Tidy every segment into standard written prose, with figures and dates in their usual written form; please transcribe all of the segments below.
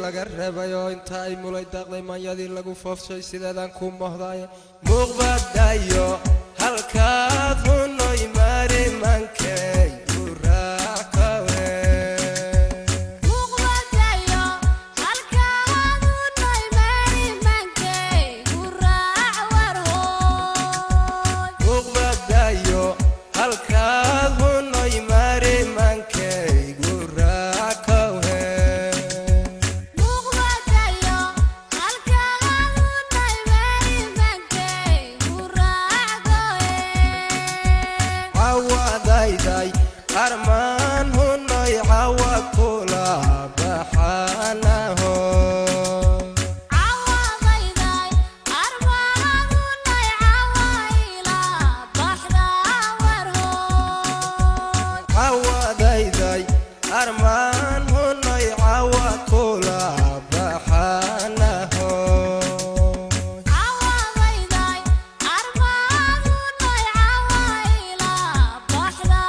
lagarreebayo inta ay mulay daaqday maanyadii lagu foofshay sideedan ku mohdaay muuqbadayo halkaad hunoy mari mankay uraacawe muuqbadayo halkaad hunoy mari mankay uraacawarho muuqbadayo halkaad hunoy mari mankay arman hunoy cawa kula baxanaho cawadayday arman hunoy cawayla baxda warho cawadayday arman hunoy cawa kula baxanaho cawadayday arman hunoy cawayla baxda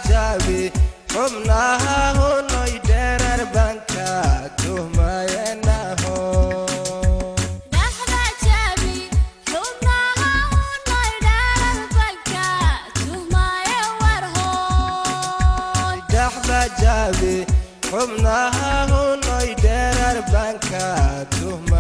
jabi xubnaha hunoy dheerar banka tuhmayanaho dhaxda jabi xubnaha hunoy dheerar banka tuhmaye warho dhaxda jabi xubnaha hunoy dheerar banka tuhma